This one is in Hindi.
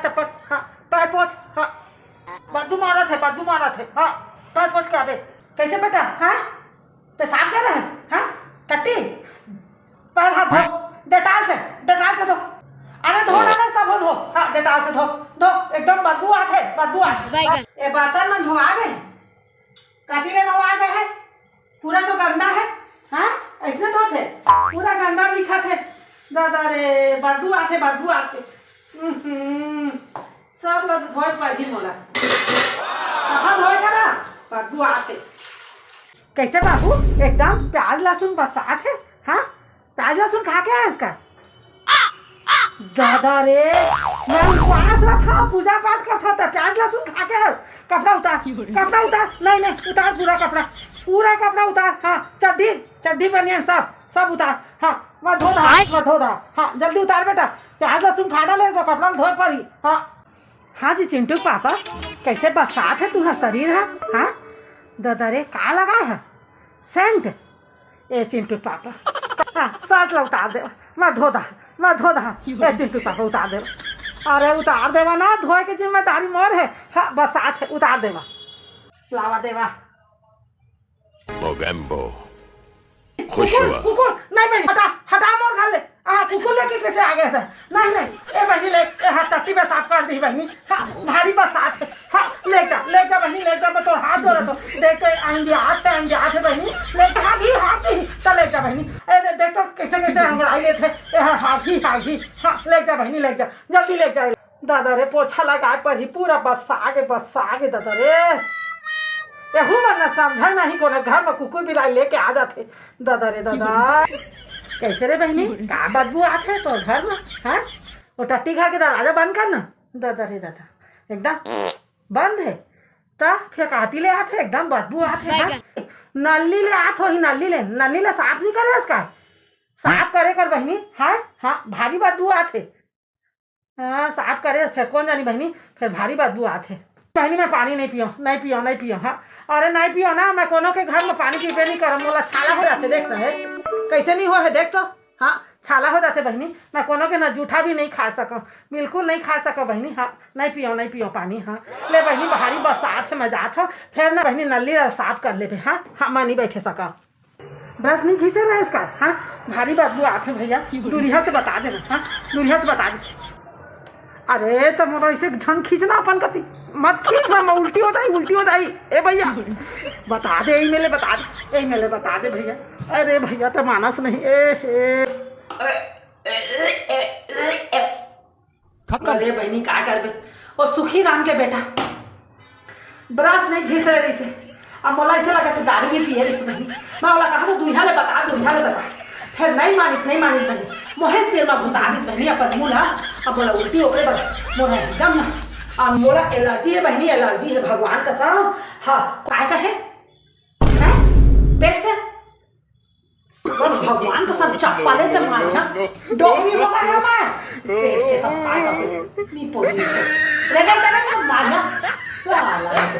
चप्पल हाँ पैर पोछ हाँ बद्दू मारा थे हाँ पैर पोछ के आवे कैसे बेटा हाँ पेशाब कर रहे हैं हाँ टट्टी पैर हाथ धो डेटाल से धो अरे धो ना सब धो हाँ डेटाल से धो एकदम बदबू आते ये बर्तन में धोआ गए कथी ले धोआ गए है पूरा तो गंदा है हाँ ऐसे धोते पूरा गंदा लिखा थे दादा रे बदबू आते सब लोग धोए पर ही मोला कहाँ धोए करा बदबू आते कैसे बाबू एकदम प्याज लहसुन बरसात है हाँ प्याज लहसुन खा के है इसका दादा रे मैं उपवास रखा पूजा पाठ करता था प्याज लहसुन खा के है कपड़ा उतार नहीं उतार पूरा कपड़ा उतार हाँ चड्डी बनियान सब उतार हाँ मैं धो दा हाँ जल्दी उतार बेटा प्याज लहसुन खा डाले तो कपड़ा धोए पड़ी हाँ जी चिंटू पापा कैसे बरसात है तुम्हारा शरीर है हाँ दादा रे का लगा है सेंट ए चिंटू पापा हाँ शर्ट ला उतार दे मैं धो दा ए चिंटू पापा उतार दे अरे उतार देवा ना धोए की जिम्मेदारी मोर है हाँ बरसात है उतार देवा लावा देवा मोगेम्बो खुश हुआ कुकुर नहीं बहनी हटा मोर घर ले कुकुर लेके कैसे आ गए थे नहीं ए बहनी ले टट्टी में साफ कर दी बहनी हाँ भारी बरसात है हाँ ले जा बहनी ले जा मैं तो हाथ जोड़ा तो देख के आएंगे हाथ बहनी ले जा हाथी तो ले जा बहनी अरे देख तो कैसे अंगड़ाई ले थे हाथी हाँ ले जा बहनी ले जा जल्दी ले जा दादा रे पोछा लगा पर ही पूरा बस आगे दादा रे यहू मन समझा नहीं को घर में कुकुर बिलाई लेके आ जाते दादा रे दादा कैसे रे बहनी का बदबू आते तो घर में हाँ वो टट्टी खा के दरवाजा बंद करना दादा रे दादा एकदम बंद है तो फिर काती ले आते एकदम बदबू आते नली ले आते हो ही नली ले साफ नहीं करे इसका साफ करे कर बहनी हाँ भारी बदबू आते हाँ साफ करे फिर कौन जानी बहनी फिर भारी बदबू आते बहनी मैं पानी नहीं पियो हाँ अरे नहीं पियो ना मैं कोनो के घर में पानी पीबे नहीं करम मोला छाला हो जाते देख रहे कैसे नहीं हो है देख तो हाँ छाला हो जाते बहनी मैं कोनो के ना जूठा भी नहीं खा सको बिल्कुल नहीं खा सको बहनी हाँ नहीं पियो पानी हाँ ले बहनी भारी बरसात है मैं जात हो फिर ना बहनी नली साफ कर ले हाँ मैं नहीं बैठे सका ब्रश नहीं घिसे रहे इसका हाँ भारी बदबू आते भैया दूरिया से बता देना हाँ दूरिया से बता दे अरे तो मोरा ऐसे झन खींचना अपन कती मत खींच मैं उल्टी हो जाई ए भैया बता दे बता दे भैया अरे भैया तो मानस नहीं अरे बहनी क्या करबे वो सुखी राम के बेटा ब्रश नहीं घिस रही से अब बोला ऐसे लगा कि दारू भी पिए इस बहनी मैं बोला कहा तो दूल्हा ले बता फिर नहीं मानिस बहनी मोहे तेल में घुसा दिस बहनी अपन मुँह अब बोला उल्टी हो गई मोरा एकदम ना अब मोरा एलर्जी है बहनी है भगवान कसम हाँ काय का है पेट से भगवान कसम चप्पले से मारना डोरी हो गया मैं पेट से हंसता नहीं पोली लेकिन मारना साला